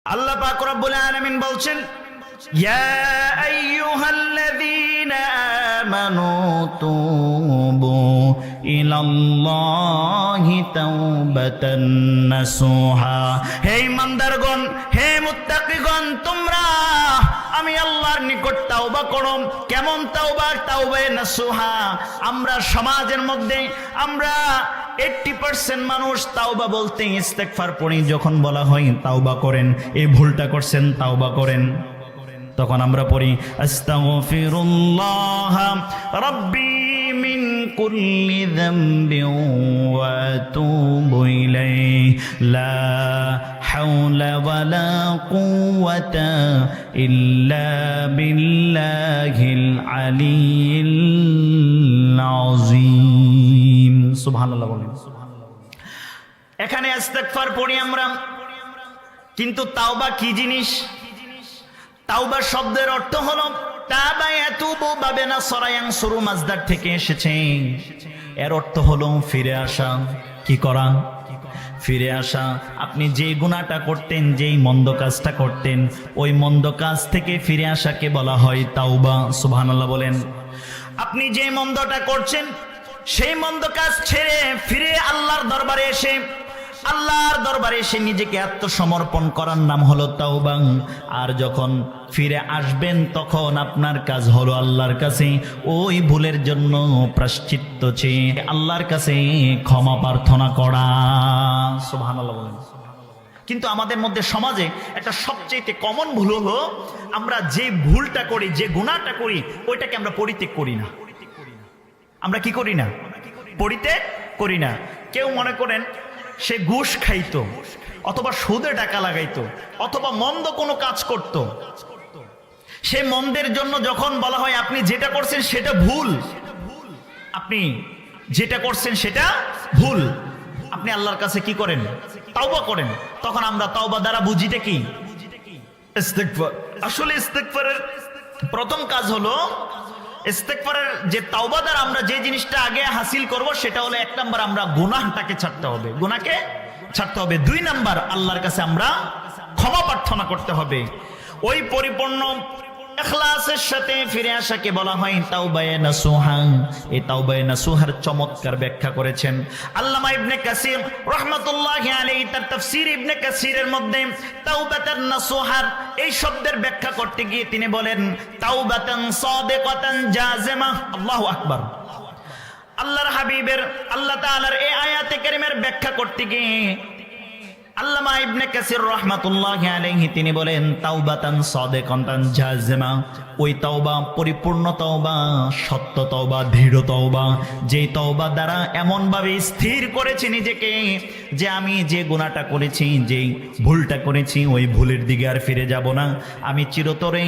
আল্লাহ পাক রব্বুল আলামিন বলছেন, ইয়া আইয়ুহাল্লাযীনা আমানু তুবু ইলাল্লাহি তাওবাতান নাসুহা। হে ইমানদারগণ, হে মুত্তাকিগণ, তোমরা আমি আল্লাহর নিকট তাওবা করো। কেমন তাওবা? তাওবায়ে নাসুহা। আমরা সমাজের মধ্যে আমরা 80% মানুষ তাওবা বলতে ইস্তেগফার পড়ি। যখন বলা হয় তাওবা করেন, এই ভুলটা করছেন, তাওবা করেন, তখন আমরা পড়ি আস্তাগফিরুল্লাহ রাব্বি মিন কুল্লি যামবিন ওয়া আতুবু ইলাইহি লা হাওলা ওয়ালা কুওয়াতা ইল্লা বিল্লাহিল আলিয়্যিল আযীম। সুবহানাল্লাহ বলেন। এখানে ইস্তেগফার পড়ি আমরা, কিন্তু তাওবা কি জিনিস? তাওবা শব্দের অর্থ হলো তাবা ইয়াতুবু বাবে না সরায়াং শুরু মাজদার থেকে এসেছে। এর অর্থ হলো ফিরে আসা। কি করা? ফিরে আসা। আপনি যে গুনাহটা করতেন, যেই মন্দ কাজটা করতেন, ওই মন্দ কাজ থেকে ফিরে আসাকে বলা হয় তাওবা। সুবহানাল্লাহ বলেন। আপনি যে মন্দটা করছেন, সেই মন্দ কাজ ছেড়ে ফিরে আল্লাহর দরবারে এসে নিজেকে আত্মসমর্পণ করার নাম হলো তাওবা। আর যখন ফিরে আসবেন তখন আপনার কাজ হলো আল্লাহর কাছে ওই ভুলের জন্য প্রায়শ্চিত্ত চেয়ে আল্লাহর কাছে ক্ষমা প্রার্থনা করা। সুবহানাল্লাহ বলেন। কিন্তু আমাদের মধ্যে সমাজে একটা সবচেয়ে কমন ভুল হলো, আমরা যে ভুলটা করি, যে গুনাহটা করি, ওইটাকে আমরা পরিত্যাগ করি না। আমরা কি করি না? পরিত্যাগ করি না। কেউ মনে করেন সে ঘুষ খাইতো, অথবা সুদে টাকা লাগাইতো, অথবা মন্দ কোনো কাজ করত। সে মন্দের জন্য যখন বলা হয় আপনি যেটা করছেন সেটা ভুল, আপনি যেটা করছেন সেটা ভুল, আপনি আল্লাহর কাছে কি করেন? তাওবা করেন। তখন আমরা তাওবা দ্বারা বুঝিটা কি? ইস্তেগফার। আসলে ইস্তেগফারের প্রথম কাজ হলো, ইস্তেগফারের যে তাওবা দ্বারা আমরা যে জিনিসটা আগে হাসিল করব সেটা হলো, 1 নাম্বার আমরা গুনাহটাকে ছাড়তে হবে, গুনাহকে ছাড়তে হবে। 2 নাম্বার আল্লাহর কাছে আমরা ক্ষমা প্রার্থনা করতে হবে। ওই পরিপূর্ণ ইখলাসের সাথে ফিরে আসাকে বলা হয় তাওবায়ে নাসুহা। এই তাওবায়ে নাসুহার চমৎকার ব্যাখ্যা করেছেন আল্লামা ইবনে কাসির রাহমাতুল্লাহি আলাইহি। তার তাফসীর ইবনে কাসিরের মধ্যে তাওবাতান নাসুহার এই শব্দের ব্যাখ্যা করতে গিয়ে তিনি বলেন তাওবাতান সাদিকাতান জাযিমা। আল্লাহু আকবার। আল্লাহর হাবিবের, আল্লাহ তাআলার এই আয়াতে কারিমের ব্যাখ্যা করতে গিয়ে আল্লামা ইবনে কাসির রাহমাতুল্লাহি আলাইহি তিনি বলেন তাওবাতান সাদিকাতান জাযিমা। ওই তাওবা পরিপূর্ণ তাওবা, সত্য তাওবা, দৃঢ় তাওবা, যেই তাওবা দ্বারা এমন ভাবে স্থির করেছি নিজেকে যে আমি যে গুনাহটা করেছি, যেই ভুলটা করেছি, ওই ভুলের দিকে আর ফিরে যাব না। আমি চিরতরে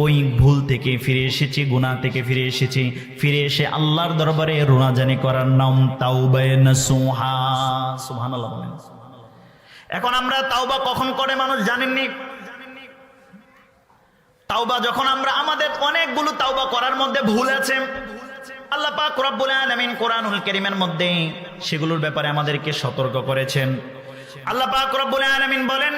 ওই ভুল থেকে ফিরে এসেছি, গুনাহ থেকে ফিরে এসেছি। ফিরে এসে আল্লাহর দরবারে রোনাজানি করার নাম তাওবায়ে নাসুহা। সুবহানাল্লাহ বলেন। এখন আমরা তাওবা কখন করে মানুষ জানেননি? তাওবা যখন আমরা, আমাদের অনেকগুলো তাওবা করার মধ্যে ভুল আছে। আল্লাহ পাক রব্বুল আলামিন কোরআনুল কারীমের মধ্যে সেগুলোর ব্যাপারে আমাদেরকে সতর্ক করেছেন। আল্লাহ পাক রব্বুল আলামিন বলেন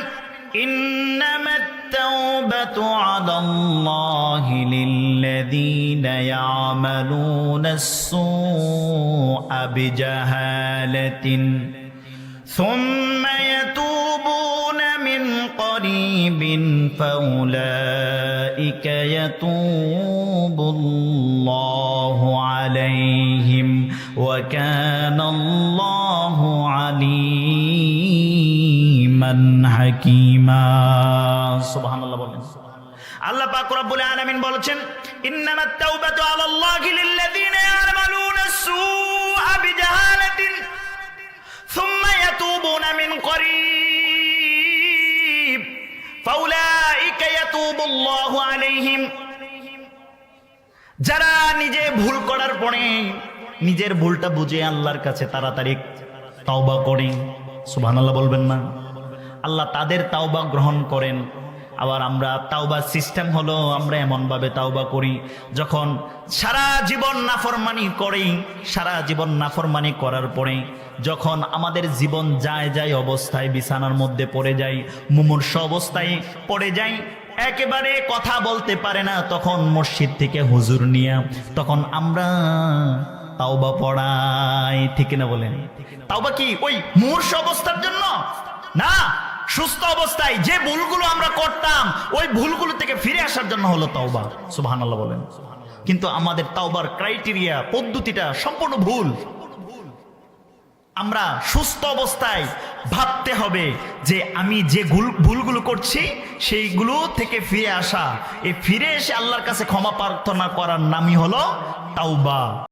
ইন্নামাত তাওবাতু আলাল্লাহি লিল্লাযীনা ইয়ামালুনাস সুআ বিজাহালাতিন ثم يتوبون من قريب فأولئك يتوب الله عليهم وكان الله عليما حكيما। سبحان الله বলেন। আল্লাহ পাক রব্বুল আলামিন বলেছেন ইন্নামাত তাওবাতু আলাল্লাহি লিল্লাযীনা ইয়ামালুনাস সুআ বিজাহালাতিন ثم يتوبون من قريب فأولئك يتوب الله عليهم। যারা নিজে ভুল করার পরে নিজের ভুলটা বুঝে আল্লাহর কাছে তাড়াতাড়ি তাওবা করে, সুবহানাল্লাহ বলবেন না? আল্লাহ তাদের তাওবা গ্রহণ করেন। আবার আমরা তাওবার সিস্টেম হলো আমরা এমনভাবে তাওবা করি, যখন সারা জীবন নাফরমানি করি, সারা জীবন নাফরমানি করার পরে যখন আমাদের জীবন যায় যায় অবস্থায় বিছানার মধ্যে পড়ে যায়, মুমূর্ষ অবস্থায় পড়ে যায়, একেবারে কথা বলতে পারে না, তখন মসজিদ থেকে হুজুর নিয়ে তখন আমরা তাওবা পড়াই, ঠিক না বলেন? তাওবা কি ওই মূর্ছ অবস্থার জন্য না, সুস্থ অবস্থায় যে ভুলগুলো আমরা করতাম ওই ভুলগুলো থেকে ফিরে আসার জন্য হলো তাওবা। সুবহানাল্লাহ বলেন। কিন্তু আমাদের তাওবার ক্রাইটেরিয়া পদ্ধতিটা সম্পূর্ণ ভুল। আমরা সুস্থ অবস্থায় ভাবতে হবে যে আমি যে ভুলগুলো করছি সেইগুলো থেকে ফিরে আসা, এই ফিরে এসে আল্লাহর কাছে ক্ষমা প্রার্থনা করার নামই হলো তাওবা।